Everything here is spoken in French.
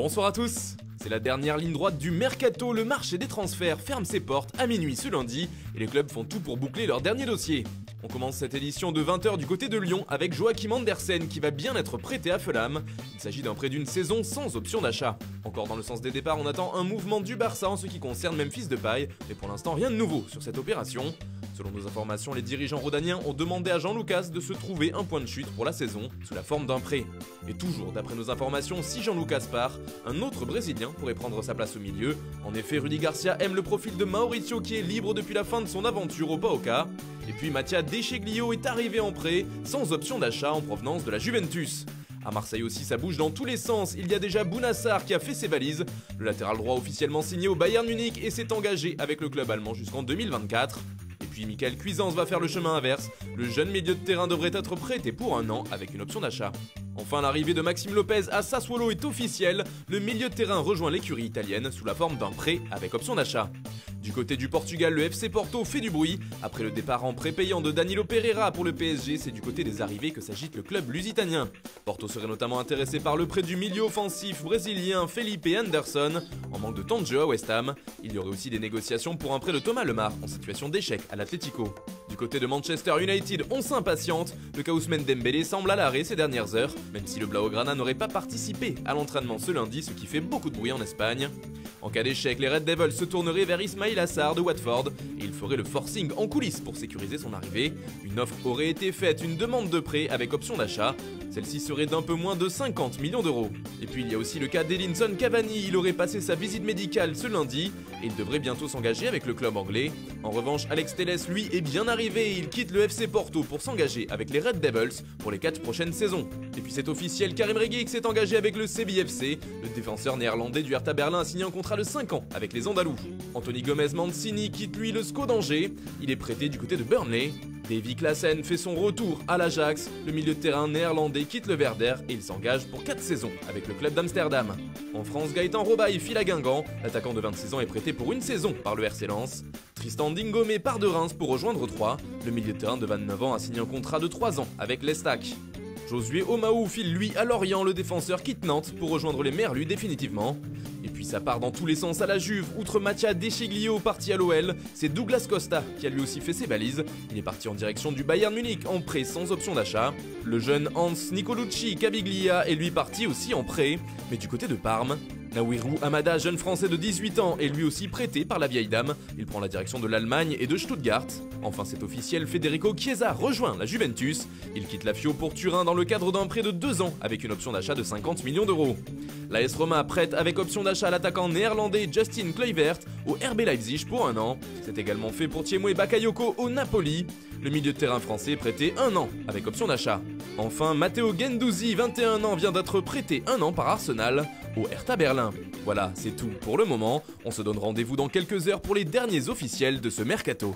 Bonsoir à tous. C'est la dernière ligne droite du mercato, le marché des transferts ferme ses portes à minuit ce lundi et les clubs font tout pour boucler leur dernier dossier. On commence cette édition de 20 h du côté de Lyon avec Joachim Andersen qui va bien être prêté à Fulham. Il s'agit d'un prêt d'une saison sans option d'achat. Encore dans le sens des départs, on attend un mouvement du Barça en ce qui concerne Memphis Depay, mais pour l'instant rien de nouveau sur cette opération. Selon nos informations, les dirigeants rhodaniens ont demandé à Jean Lucas de se trouver un point de chute pour la saison, sous la forme d'un prêt. Et toujours d'après nos informations, si Jean Lucas part, un autre Brésilien pourrait prendre sa place au milieu. En effet, Rudy Garcia aime le profil de Mauricio qui est libre depuis la fin de son aventure au PAOK. Et puis Mattia Decheglio est arrivé en prêt, sans option d'achat en provenance de la Juventus. À Marseille aussi, ça bouge dans tous les sens. Il y a déjà Bounassar qui a fait ses valises. Le latéral droit officiellement signé au Bayern Munich et s'est engagé avec le club allemand jusqu'en 2024. Et puis Michael Cuisance va faire le chemin inverse. Le jeune milieu de terrain devrait être prêté pour un an avec une option d'achat. Enfin, l'arrivée de Maxime Lopez à Sassuolo est officielle. Le milieu de terrain rejoint l'écurie italienne sous la forme d'un prêt avec option d'achat. Du côté du Portugal, le FC Porto fait du bruit. Après le départ en prêt payant de Danilo Pereira pour le PSG, c'est du côté des arrivées que s'agite le club lusitanien. Porto serait notamment intéressé par le prêt du milieu offensif brésilien Felipe Anderson. En manque de temps de jeu à West Ham, il y aurait aussi des négociations pour un prêt de Thomas Lemar en situation d'échec à l'Atlético. Du côté de Manchester United, on s'impatiente. Le cas Ousmane Dembélé semble à l'arrêt ces dernières heures, même si le Blaugrana n'aurait pas participé à l'entraînement ce lundi, ce qui fait beaucoup de bruit en Espagne. En cas d'échec, les Red Devils se tourneraient vers Ismail Assar de Watford et il ferait le forcing en coulisses pour sécuriser son arrivée. Une offre aurait été faite, une demande de prêt avec option d'achat. Celle-ci serait d'un peu moins de 50 millions d'euros. Et puis il y a aussi le cas d'Edinson Cavani, il aurait passé sa visite médicale ce lundi et il devrait bientôt s'engager avec le club anglais. En revanche, Alex Telles, lui, est bien arrivé et il quitte le FC Porto pour s'engager avec les Red Devils pour les 4 prochaines saisons. Et puis c'est officiel, Karim Reguic s'est engagé avec le CBFC. Le défenseur néerlandais du Hertha Berlin a signé un contrat de 5 ans avec les Andalous. Anthony Gomez Mancini quitte lui le SCO d'Angers. Il est prêté du côté de Burnley. Davy Klaassen fait son retour à l'Ajax. Le milieu de terrain néerlandais quitte le Werder et il s'engage pour 4 saisons avec le club d'Amsterdam. En France, Gaëtan Robaille file à Guingamp. L'attaquant de 26 ans est prêté pour une saison par le RC Lens. Tristan Dingomé part de Reims pour rejoindre Troyes. Le milieu de terrain de 29 ans a signé un contrat de 3 ans avec l'Estac. Josué Omaou file lui à Lorient, le défenseur quitte Nantes pour rejoindre les Merlus définitivement. Et puis ça part dans tous les sens à la Juve, outre Mattia Decheglio parti à l'OL, c'est Douglas Costa qui a lui aussi fait ses valises. Il est parti en direction du Bayern Munich en prêt sans option d'achat. Le jeune Hans Nicolucci Caviglia est lui parti aussi en prêt, mais du côté de Parme. Naouirou Hamada, jeune français de 18 ans, est lui aussi prêté par la vieille dame. Il prend la direction de l'Allemagne et de Stuttgart. Enfin c'est officiel, Federico Chiesa rejoint la Juventus. Il quitte la Fio pour Turin dans le cadre d'un prêt de 2 ans avec une option d'achat de 50 millions d'euros. L'AS Roma prête avec option d'achat l'attaquant néerlandais Justin Kluivert au RB Leipzig pour 1 an. C'est également fait pour Tiemoué Bakayoko au Napoli. Le milieu de terrain français prêté 1 an avec option d'achat. Enfin, Matteo Guendouzi, 21 ans, vient d'être prêté 1 an par Arsenal au Hertha Berlin. Voilà, c'est tout pour le moment. On se donne rendez-vous dans quelques heures pour les derniers officiels de ce mercato.